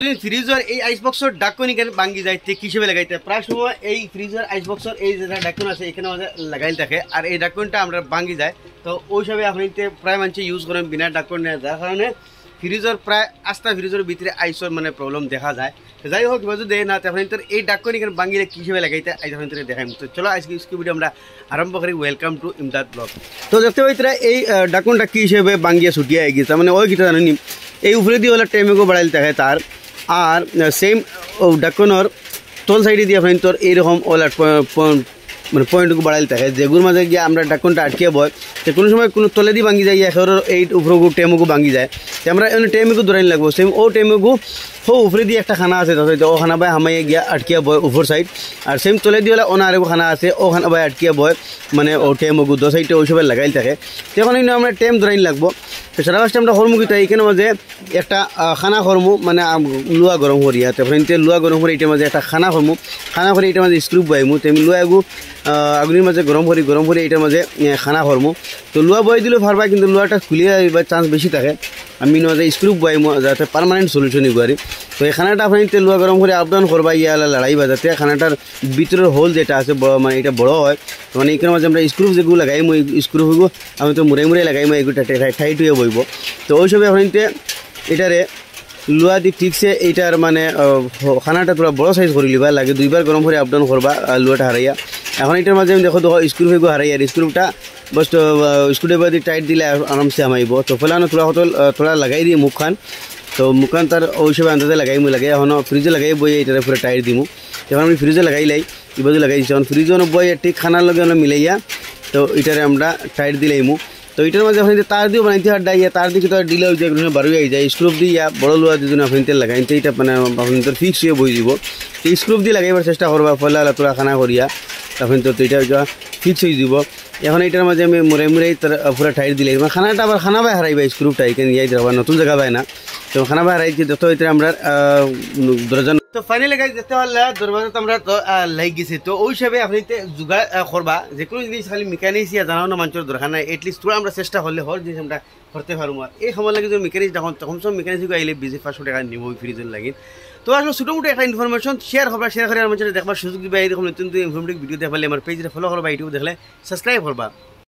ফ্রিজর এই আইস বক্সর ডাক্কন এখানে ভাঙ্গি যাইতে কিসেবে লাগাইতে প্রায় সময় এই ফ্রিজর আইস বক্সর এই যে ডাক্কন আছে এখানে আমাদের লাগাইল থাকে আর এই ডাক্কনটা আমরা ভাঙ্গি যায় তো ওই হিসাবে আপনি প্রায় মানুষ ইউজ করেন বিনা ডাক্কন নেওয়া যার কারণে ফ্রিজর প্রায় আস্তা ফ্রিজের ভিতরে আইসর মানে প্রবলেম দেখা যায় যাই হোক যদি দেয় না তখন এই ডাক্কন এখানে ভাঙ্গিলে কিসেবে লাগাইতে আইস আপনার দেখাই তো চলো আজকে ভিডিও আমরা আরম্ভ করি ওয়েলকাম টু ইমদাদ ব্লগ তো দেখতে পাই এই ডাক্কনটা কি হিসেবে ভাঙ্গিয়ে ছুটিয়ে গিয়েছে মানে ওই গীতা জানি এই উপরে দিয়ে হলে টেমেগো বাড়াইল থাকে তার আর সেম ডাক্কনর তল সাইডে দিয়ে আপনার তোর এইরকম ওলার মানে পয়েন্টটুকু বাড়াইল থাকে যেগুলোর মাঝে গিয়ে আমরা ডাক্কনটা আটকে বয় তো কোনো সময় কোনো তলে দিয়ে ভাঙ্গি যায় এখন এই উপরকু টেমুকু ভাঙ্গি যায় তো আমরা এমনি টেমুকু ধরাইন লাগবো সেম ও টেমুকু হো উপরে দিয়ে একটা খানা আছে তাতে ও খানা বাই হামাইয়ে গিয়া আটকিয়া বয় উপর সাইড আর সেম তলে দিয়ে হলে অন্য আরেকু খানা আছে ও খানা বাই আটকিয়া বয় মানে ও টেমুকু দো সাইডে ওই সবাই লাগাইল থাকে তখন আমরা টেম ধরাইন লাগবো তো সারা ফার্স্ট আমরা হরমুখিটা এইখানে মাঝে একটা খানা হরমু মানে লুয়া গরম করিয়া তারপরে লুয়া গরম করে এইটার মাঝে একটা খানা হরমু খানা করে এইটার মাঝে স্ক্রুপ বয়াইমু তেমনি লুয়া এগু আগুনের মাঝে গরম করে এইটার মাঝে খানা হরমু তো লুয়া বয়াই দিলেও পারবা কিন্তু লুয়াটা খুলিয়ে যাইবার চান্স বেশি থাকে আমি মাঝে স্ক্রুপ বয়াইমু যাতে পারমানেন্ট সলিউশন এগুয়ারি তো এই খানাটা আপনি লুয়া গরম করে আপ ডাউন করবা ইয়া লড়াইবা যাতে খানাটার ভিতরের হোল যেটা আছে মানে এটা বড় হয় মানে এইখানে মাঝে আমরা স্ক্রুপ যেগুলো লাগাইমু এই স্ক্রুপগুলো আমি তো মুড়াই লাগাইমু এগুলো টাইট হয়ে বইব তো ওই সবে আপনি এটারে লুয়া দি ঠিকছে এইটার মানে খানাটা তোরা বড় সাইজ করে লিবা লাগে দুইবার গরম করে আপ ডাউন করবা লুয়াটা হারাইয়া এখন এটার মাঝে আমি দেখো স্ক্রুপ এগুলো হারাইয়া স্ক্রুপটা বস স্ক্রুড্রাইভার দিয়ে টাইট দিলে আরামসে আমাইব তো ফেলানো তোরা লাগাই দিয়ে মুখখান তো মুখখান তার ওই হিসেবে আন্দাজে লাগাইমু লাগে এখন ফ্রিজে লাগাই বই এটার পুরো টাইট দিমু যখন আমি ফ্রিজে লাগাইলাই ইবাজে লাগাইছি যখন ফ্রিজে বই ঠিক খানার লগে মিলাইয়া তো এটারে আমরা টাইট দিলাইমু তো এটার মাঝে আপনি তার দিয়েও বানাইতে হার ডাইয়া তার দিকে তো ডিলে হয়ে যায় বারো হয়ে যায় স্ক্রুপ দিয়া বড় লোয়া দিয়ে আপনি তেল লাগাইতে এটা মানে আপনি তোর ফিক্স হয়ে বই দিব তো স্ক্রুপ দিয়ে লাগাইবার চেষ্টা করবা ফলে তোরা খানা করিয়া তখন তো এটা ফিক্স হয়ে যাব এখন এইটার মাঝে আমি মুড়াই তার পুরো টাইট দিলে খানাটা আবার খানা বাই হারাইবা স্ক্রুপটা এখানে যাই আবার নতুন জায়গা পায় না তো খানা বাই হারাইছি যত হইতে আমরা দরজা তো ফাইনালি গাইজ দেখতে পারলে দরজা তো আমরা লাগ গেছি তো ওই হিসাবে আপনি জোগাড় করবা যে কোনো জিনিস খালি মেকানিক্স ইয়া জানানো মানুষের দরকার নাই এটলিস্ট তোরা আমরা চেষ্টা করলে হর জিনিস আমরা করতে পারবো আর এই সময় লাগে যদি মেকানিক্স তখন সব মেকানিক্স আইলে 500 টাকা নিব ফ্রিজের লাগি তো আসলে ছোটো মোটো একটা ইনফরমেশন শেয়ার করবা শেয়ার করে আমার মানুষের দেখবার সুযোগ দিবা এইরকম নতুন নতুন ইনফরমেটিভ ভিডিও দেখলে আমার পেজে ফলো করবা ইউটিউব দেখলে সাবস্ক্রাইব করবা।